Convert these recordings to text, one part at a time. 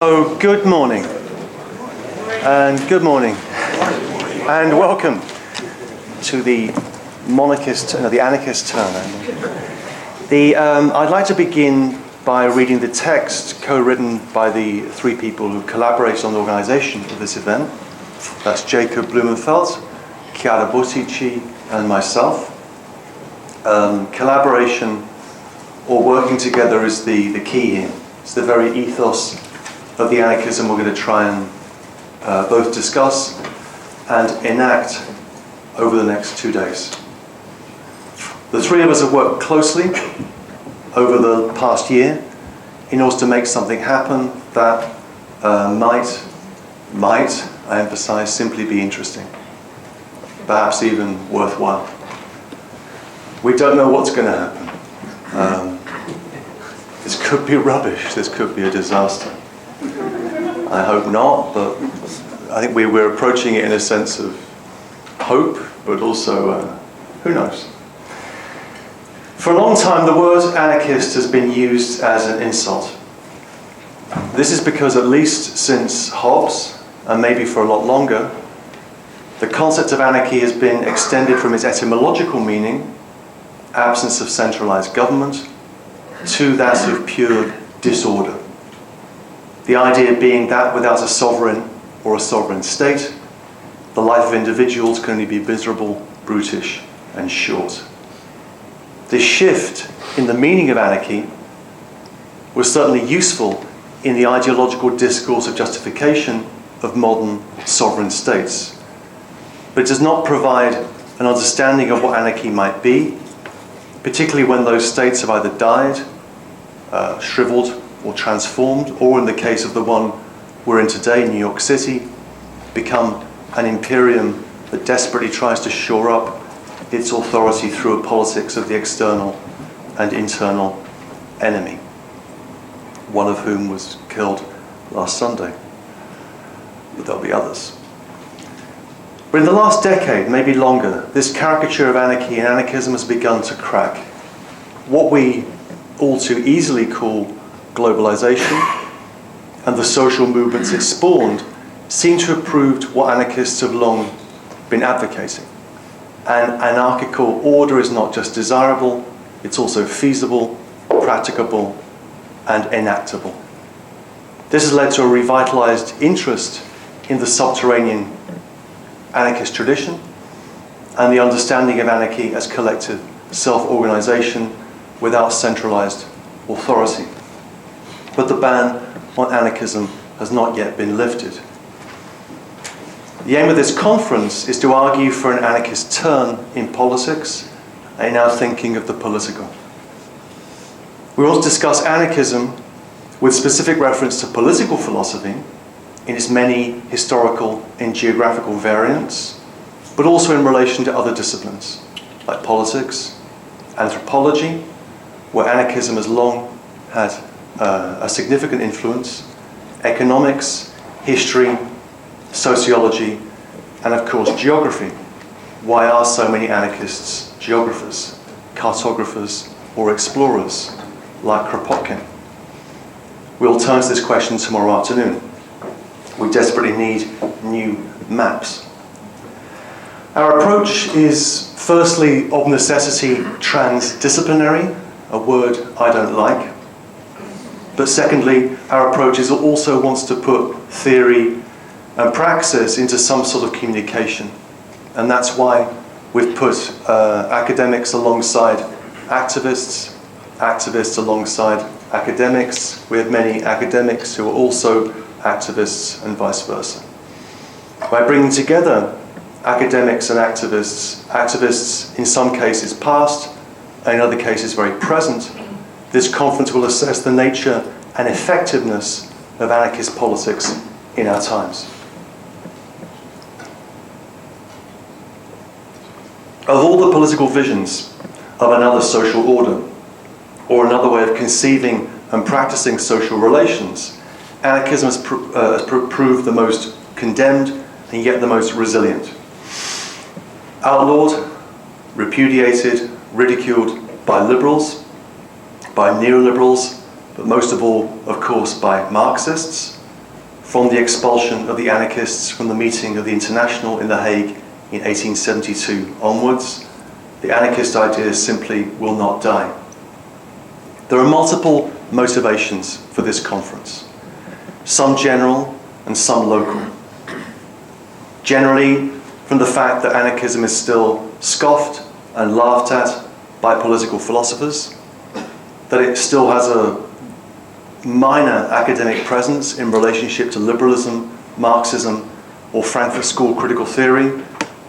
So good morning, and welcome to the Anarchist turn. I'd like to begin by reading the text co-written by the three people who collaborated on the organisation of this event. That's Jacob Blumenfeld, Chiara Bottici, and myself. Collaboration or working together is the key here. It's the very ethos of the anarchism we're going to try and both discuss and enact over the next 2 days. The three of us have worked closely over the past year in order to make something happen that might, I emphasize, simply be interesting, perhaps even worthwhile. We don't know what's going to happen. This could be rubbish, this could be a disaster. I hope not, but I think we're approaching it in a sense of hope, but also, who knows? For a long time, the word anarchist has been used as an insult. This is because at least since Hobbes, and maybe for a lot longer, the concept of anarchy has been extended from its etymological meaning, absence of centralized government, to that of pure disorder. The idea being that without a sovereign or a sovereign state, the life of individuals can only be miserable, brutish, and short. This shift in the meaning of anarchy was certainly useful in the ideological discourse of justification of modern sovereign states, but it does not provide an understanding of what anarchy might be, particularly when those states have either died, shriveled, or transformed, or in the case of the one we're in today, New York City, become an imperium that desperately tries to shore up its authority through a politics of the external and internal enemy, one of whom was killed last Sunday, but there'll be others. But in the last decade, maybe longer, this caricature of anarchy and anarchism has begun to crack. What we all too easily call globalization and the social movements it spawned seem to have proved what anarchists have long been advocating. An anarchical order is not just desirable, it's also feasible, practicable, and enactable. This has led to a revitalized interest in the subterranean anarchist tradition and the understanding of anarchy as collective self-organization without centralized authority. But the ban on anarchism has not yet been lifted. The aim of this conference is to argue for an anarchist turn in politics and in our thinking of the political. We will discuss anarchism with specific reference to political philosophy in its many historical and geographical variants, but also in relation to other disciplines like politics, anthropology, where anarchism has long had a significant influence, economics, history, sociology, and of course geography. Why are so many anarchists geographers, cartographers, or explorers like Kropotkin? We'll turn to this question tomorrow afternoon. We desperately need new maps. Our approach is firstly of necessity transdisciplinary, a word I don't like. But secondly, our approach is also wants to put theory and praxis into some sort of communication. And that's why we've put academics alongside activists, activists alongside academics. We have many academics who are also activists and vice versa. By bringing together academics and activists, activists in some cases past, and in other cases very present, this conference will assess the nature and effectiveness of anarchist politics in our times. Of all the political visions of another social order, or another way of conceiving and practicing social relations, anarchism has proved the most condemned and yet the most resilient. Outlawed, repudiated, ridiculed by liberals, by neoliberals, but most of all, of course, by Marxists, from the expulsion of the anarchists from the meeting of the International in The Hague in 1872 onwards, the anarchist idea simply will not die. There are multiple motivations for this conference, some general and some local. Generally, from the fact that anarchism is still scoffed and laughed at by political philosophers, that it still has a minor academic presence in relationship to liberalism, Marxism, or Frankfurt School critical theory,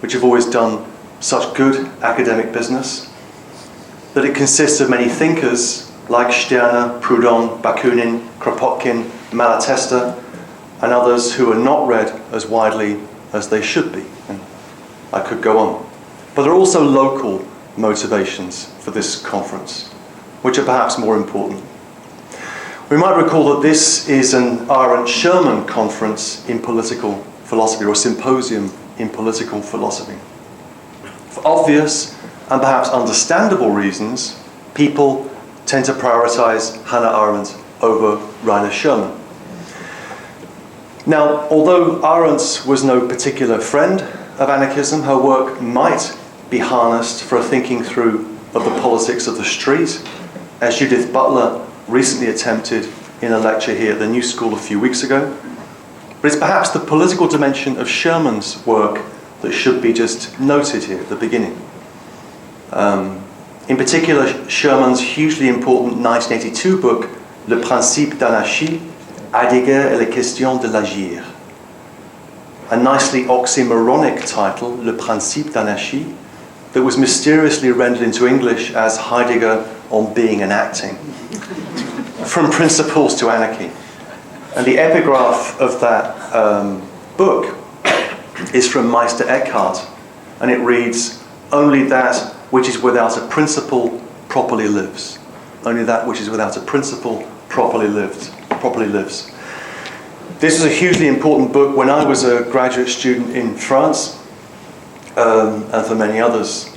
which have always done such good academic business, that it consists of many thinkers like Stirner, Proudhon, Bakunin, Kropotkin, Malatesta, and others who are not read as widely as they should be. And I could go on. But there are also local motivations for this conference, which are perhaps more important. We might recall that this is an Arendt Sherman conference in political philosophy, or a symposium in political philosophy. For obvious and perhaps understandable reasons, people tend to prioritize Hannah Arendt over Rainer Sherman. Now, although Arendt was no particular friend of anarchism, her work might be harnessed for a thinking through of the politics of the street, as Judith Butler recently attempted in a lecture here at the New School a few weeks ago. But it's perhaps the political dimension of Sherman's work that should be just noted here at the beginning. In particular, Sherman's hugely important 1982 book, Le Principe d'Anarchie, Heidegger et les questions de l'agir. A nicely oxymoronic title, Le Principe d'Anarchie, that was mysteriously rendered into English as Heidegger on being and acting, from principles to anarchy. And the epigraph of that book is from Meister Eckhart, and it reads, "Only that which is without a principle properly lives." Only that which is without a principle properly lives. This is a hugely important book when I was a graduate student in France, and for many others.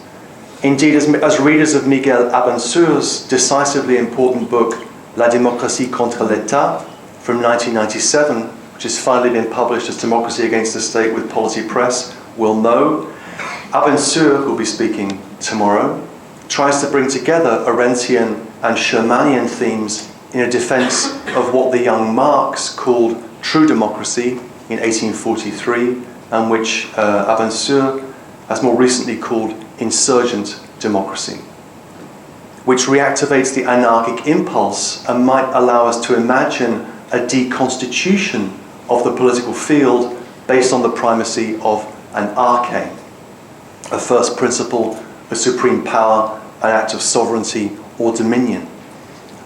Indeed, as readers of Miguel Abensur's decisively important book, La démocratie contre l'État, from 1997, which has finally been published as Democracy Against the State with Polity Press, will know, Abensur, who will be speaking tomorrow, tries to bring together Arendtian and Shermanian themes in a defense of what the young Marx called true democracy in 1843, and which Abensur has more recently called insurgent democracy, which reactivates the anarchic impulse and might allow us to imagine a deconstitution of the political field based on the primacy of an arche, a first principle, a supreme power, an act of sovereignty or dominion,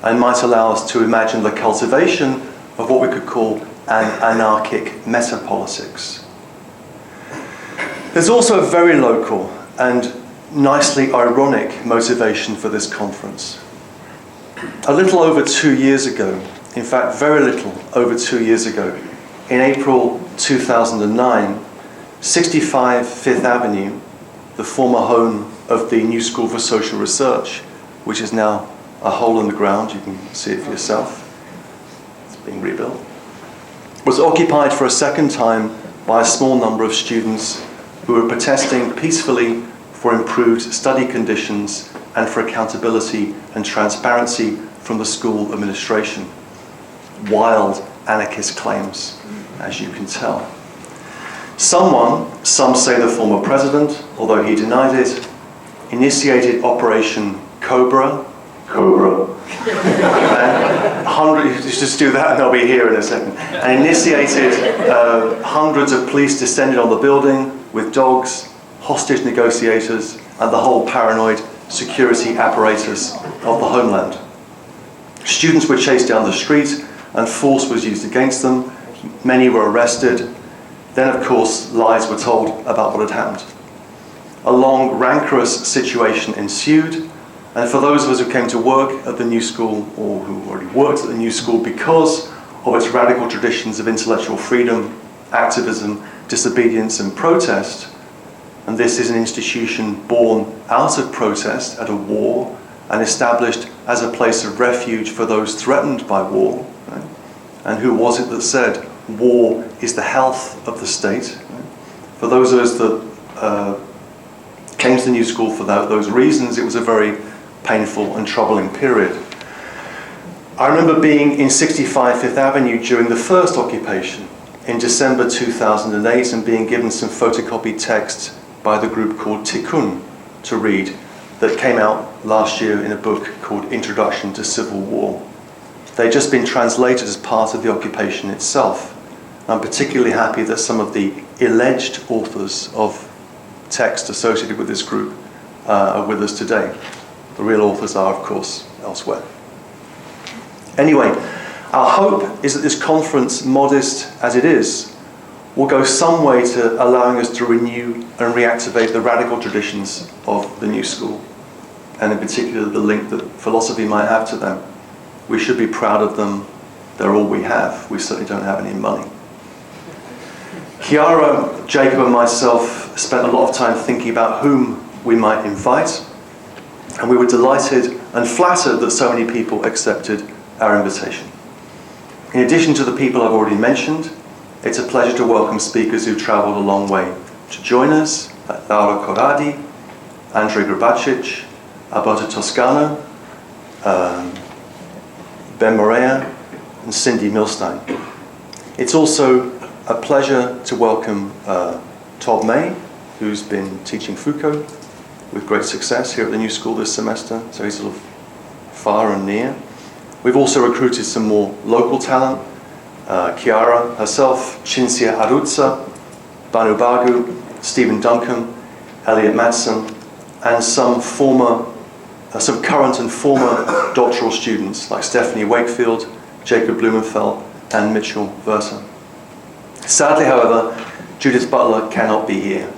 and might allow us to imagine the cultivation of what we could call an anarchic metapolitics. There's also a very local and nicely ironic motivation for this conference. A little over 2 years ago, in fact very little over 2 years ago, in April 2009, 65 Fifth Avenue, the former home of the New School for Social Research, which is now a hole in the ground, you can see it for yourself, it's being rebuilt, was occupied for a second time by a small number of students who were protesting peacefully for improved study conditions and for accountability and transparency from the school administration. Wild anarchist claims, as you can tell. Someone, some say the former president, although he denied it, initiated Operation Cobra. And just do that and they'll be here in a second. And initiated hundreds of police descended on the building with dogs, hostage negotiators, and the whole paranoid security apparatus of the homeland. Students were chased down the street and force was used against them. Many were arrested. Then, of course, lies were told about what had happened. A long, rancorous situation ensued, and for those of us who came to work at the New School, or who already worked at the New School because of its radical traditions of intellectual freedom, activism, disobedience, and protest, and this is an institution born out of protest at a war and established as a place of refuge for those threatened by war. Right? And who was it that said, war is the health of the state. For those of us that came to the New School for those reasons, it was a very painful and troubling period. I remember being in 65 Fifth Avenue during the first occupation in December 2008 and being given some photocopied text by the group called Tikkun to read that came out last year in a book called Introduction to Civil War. They'd just been translated as part of the occupation itself. I'm particularly happy that some of the alleged authors of text associated with this group are with us today. The real authors are, of course, elsewhere. Anyway, our hope is that this conference, modest as it is, will go some way to allowing us to renew and reactivate the radical traditions of the New School, and in particular the link that philosophy might have to them. We should be proud of them. They're all we have. We certainly don't have any money. Chiara, Jacob and myself spent a lot of time thinking about whom we might invite, and we were delighted and flattered that so many people accepted our invitation. In addition to the people I've already mentioned, it's a pleasure to welcome speakers who've travelled a long way to join us: Laura Corradi, Andrei Grabacic, Alberto Toscano, Ben Morea, and Cindy Milstein. It's also a pleasure to welcome Todd May, who's been teaching Foucault with great success here at the New School this semester, so he's sort of far and near. We've also recruited some more local talent: Chiara herself, Cinzia Aruzza, Banu Bagu, Stephen Duncan, Elliot Madsen, and some current and former doctoral students like Stephanie Wakefield, Jacob Blumenfeld, and Mitchell Versa. Sadly, however, Judith Butler cannot be here.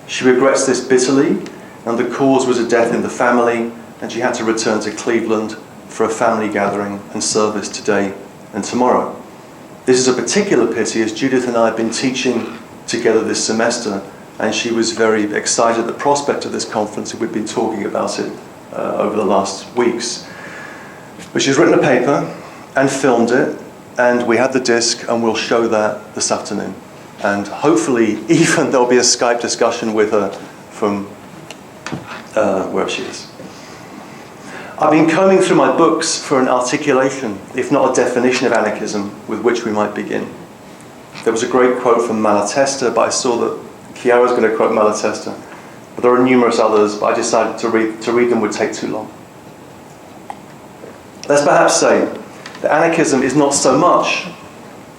She regrets this bitterly, and the cause was a death in the family, and she had to return to Cleveland for a family gathering and service today and tomorrow. This is a particular pity, as Judith and I have been teaching together this semester, and she was very excited at the prospect of this conference, and we've been talking about it over the last weeks. But she's written a paper and filmed it, and we had the disc, and we'll show that this afternoon. And hopefully even there'll be a Skype discussion with her from wherever she is. I've been combing through my books for an articulation, if not a definition of anarchism, with which we might begin. There was a great quote from Malatesta, but I saw that Chiara's going to quote Malatesta. But there are numerous others, but I decided to read them would take too long. Let's perhaps say that anarchism is not so much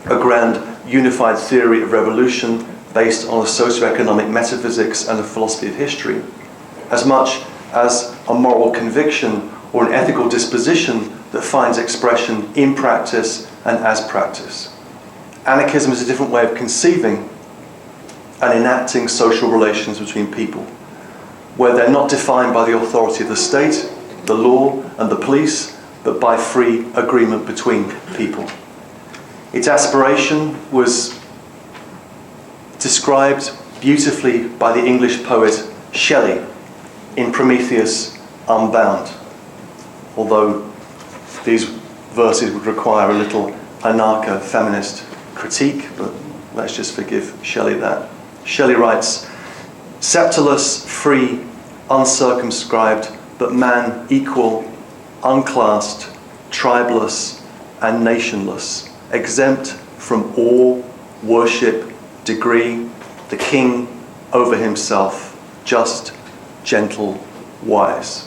a grand unified theory of revolution based on a socioeconomic metaphysics and a philosophy of history, as much as a moral conviction or an ethical disposition that finds expression in practice and as practice. Anarchism is a different way of conceiving and enacting social relations between people, where they're not defined by the authority of the state, the law, and the police, but by free agreement between people. Its aspiration was described beautifully by the English poet Shelley in Prometheus Unbound, although these verses would require a little anarcho-feminist critique, but let's just forgive Shelley that. Shelley writes, "Sepulus, free, uncircumscribed, but man equal, unclassed, tribeless, and nationless, exempt from awe, worship, degree, the king over himself, just, gentle, wise."